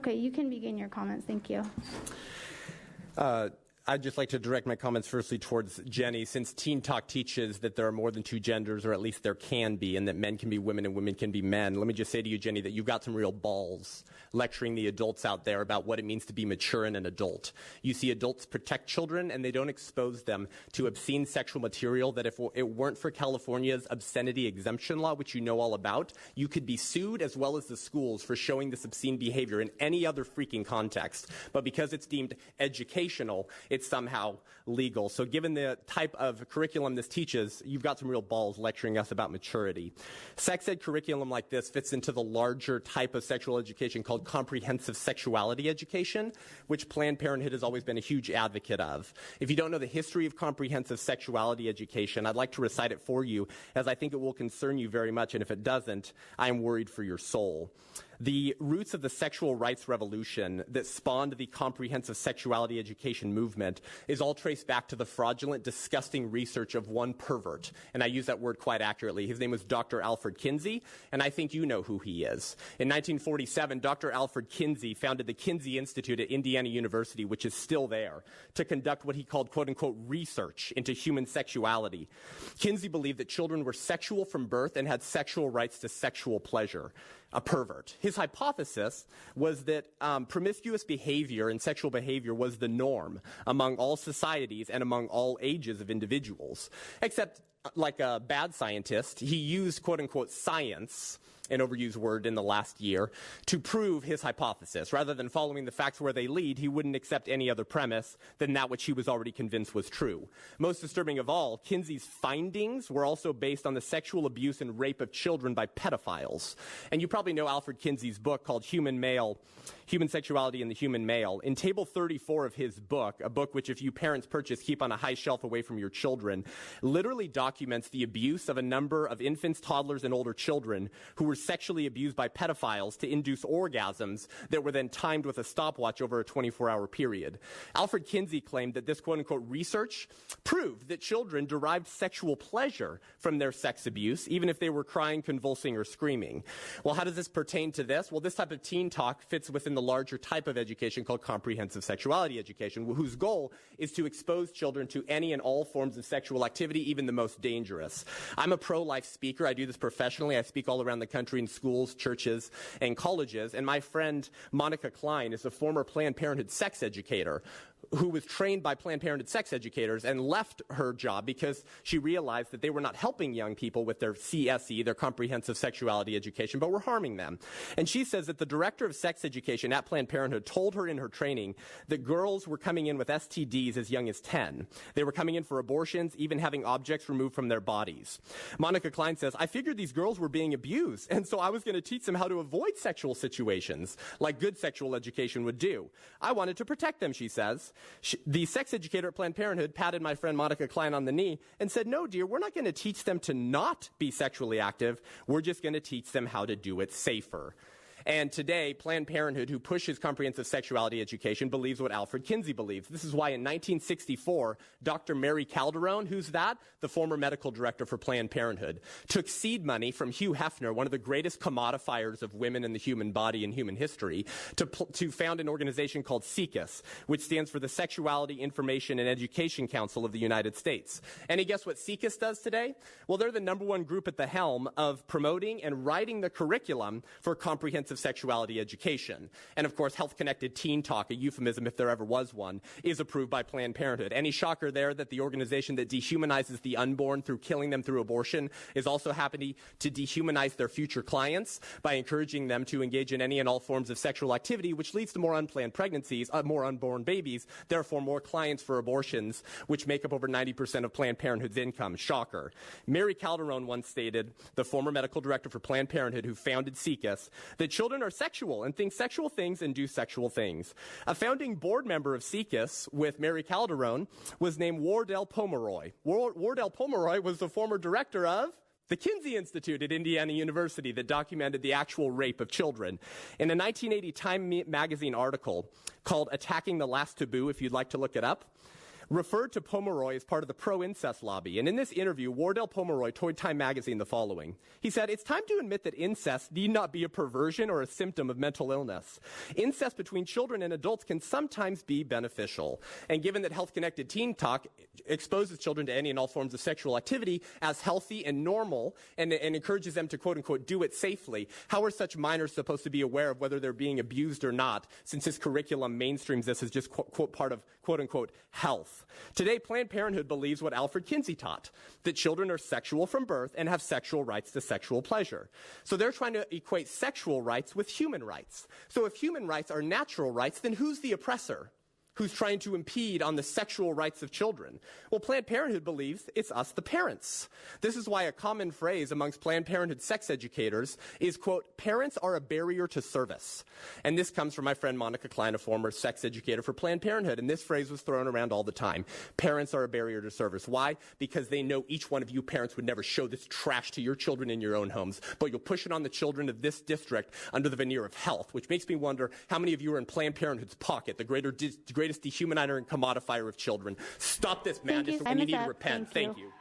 Okay, you can begin your comments. Thank you. I'd just like to direct my comments firstly towards Jenny. Since Teen Talk teaches that there are more than two genders, or at least there can be, and that men can be women and women can be men, let me just say to you, Jenny, that you've got some real balls lecturing the adults out there about what it means to be mature and an adult. You see, adults protect children and they don't expose them to obscene sexual material that if it weren't for California's obscenity exemption law, which you know all about, you could be sued as well as the schools for showing this obscene behavior in any other freaking context. But because it's deemed educational, it's somehow legal. So given the type of curriculum this teaches, you've got some real balls lecturing us about maturity. Sex ed curriculum like this fits into the larger type of sexual education called comprehensive sexuality education, which Planned Parenthood has always been a huge advocate of. If you don't know the history of comprehensive sexuality education, I'd like to recite it for you, as I think it will concern you very much, and if it doesn't, I am worried for your soul. The roots of the sexual rights revolution that spawned the comprehensive sexuality education movement is all traced back to the fraudulent, disgusting research of one pervert. And I use that word quite accurately. His name was Dr. Alfred Kinsey, and I think you know who he is. In 1947, Dr. Alfred Kinsey founded the Kinsey Institute at Indiana University, which is still there, to conduct what he called, quote-unquote, research into human sexuality. Kinsey believed that children were sexual from birth and had sexual rights to sexual pleasure. A pervert. His hypothesis was that promiscuous behavior and sexual behavior was the norm among all societies and among all ages of individuals. Except, like a bad scientist, he used quote-unquote science, an overused word in the last year, to prove his hypothesis. Rather than following the facts where they lead, he wouldn't accept any other premise than that which he was already convinced was true. Most disturbing of all, Kinsey's findings were also based on the sexual abuse and rape of children by pedophiles. And you probably know Alfred Kinsey's book called Human Sexuality and the Human Male. In table 34 of his book, a book which if you parents purchase, keep on a high shelf away from your children, literally documents the abuse of a number of infants, toddlers, and older children who were sexually abused by pedophiles to induce orgasms that were then timed with a stopwatch over a 24-hour period. Alfred Kinsey claimed that this quote-unquote research proved that children derived sexual pleasure from their sex abuse, even if they were crying, convulsing, or screaming. Well, how does this pertain to this? Well, this type of teen talk fits within the larger type of education called comprehensive sexuality education, whose goal is to expose children to any and all forms of sexual activity, even the most dangerous. I'm a pro-life speaker. I do this professionally. I speak all around the country in schools, churches, and colleges. And my friend Monica Klein is a former Planned Parenthood sex educator who was trained by Planned Parenthood sex educators and left her job because she realized that they were not helping young people with their CSE, their comprehensive sexuality education, but were harming them. And she says that the director of sex education at Planned Parenthood told her in her training that girls were coming in with STDs as young as 10. They were coming in for abortions, even having objects removed from their bodies. Monica Klein says, I figured these girls were being abused, and so I was going to teach them how to avoid sexual situations, like good sexual education would do. I wanted to protect them, she says. The sex educator at Planned Parenthood patted my friend Monica Klein on the knee and said, no, dear, we're not going to teach them to not be sexually active. We're just going to teach them how to do it safer. And today, Planned Parenthood, who pushes comprehensive sexuality education, believes what Alfred Kinsey believes. This is why in 1964, Dr. Mary Calderon, who's that? The former medical director for Planned Parenthood, took seed money from Hugh Hefner, one of the greatest commodifiers of women and the human body in human history, to found an organization called SIECUS, which stands for the Sexuality, Information, and Education Council of the United States. Any guess what SIECUS does today? Well, they're the #1 group at the helm of promoting and writing the curriculum for comprehensive sexuality education. And of course, health-connected teen talk, a euphemism if there ever was one, is approved by Planned Parenthood. Any shocker there that the organization that dehumanizes the unborn through killing them through abortion is also happening to dehumanize their future clients by encouraging them to engage in any and all forms of sexual activity, which leads to more unplanned pregnancies, more unborn babies, therefore more clients for abortions, which make up over 90% of Planned Parenthood's income. Shocker. Mary Calderon once stated, the former medical director for Planned Parenthood who founded SIECUS, that children are sexual and think sexual things and do sexual things. A founding board member of SIECUS with Mary Calderon was named Wardell Pomeroy. Wardell Pomeroy was the former director of the Kinsey Institute at Indiana University that documented the actual rape of children. In a 1980 Time magazine article called Attacking the Last Taboo, if you'd like to look it up, referred to Pomeroy as part of the pro-incest lobby. And in this interview, Wardell Pomeroy told Time magazine the following. He said, "It's time to admit that incest need not be a perversion or a symptom of mental illness. Incest between children and adults can sometimes be beneficial. And given that health-connected teen talk exposes children to any and all forms of sexual activity as healthy and normal and encourages them to, quote-unquote, do it safely, how are such minors supposed to be aware of whether they're being abused or not, since this curriculum mainstreams this as just, quote, part of, quote-unquote, health? Today, Planned Parenthood believes what Alfred Kinsey taught, that children are sexual from birth and have sexual rights to sexual pleasure. So they're trying to equate sexual rights with human rights. So if human rights are natural rights, then who's the oppressor? Who's trying to impede on the sexual rights of children? Well, Planned Parenthood believes it's us, the parents. This is why a common phrase amongst Planned Parenthood sex educators is, quote, "Parents are a barrier to service." And this comes from my friend Monica Klein, a former sex educator for Planned Parenthood. And this phrase was thrown around all the time. Parents are a barrier to service. Why? Because they know each one of you parents would never show this trash to your children in your own homes, but you'll push it on the children of this district under the veneer of health, which makes me wonder how many of you are in Planned Parenthood's pocket, the greatest dehumanizer and commodifier of children. Stop this madness when you need to repent. Thank you.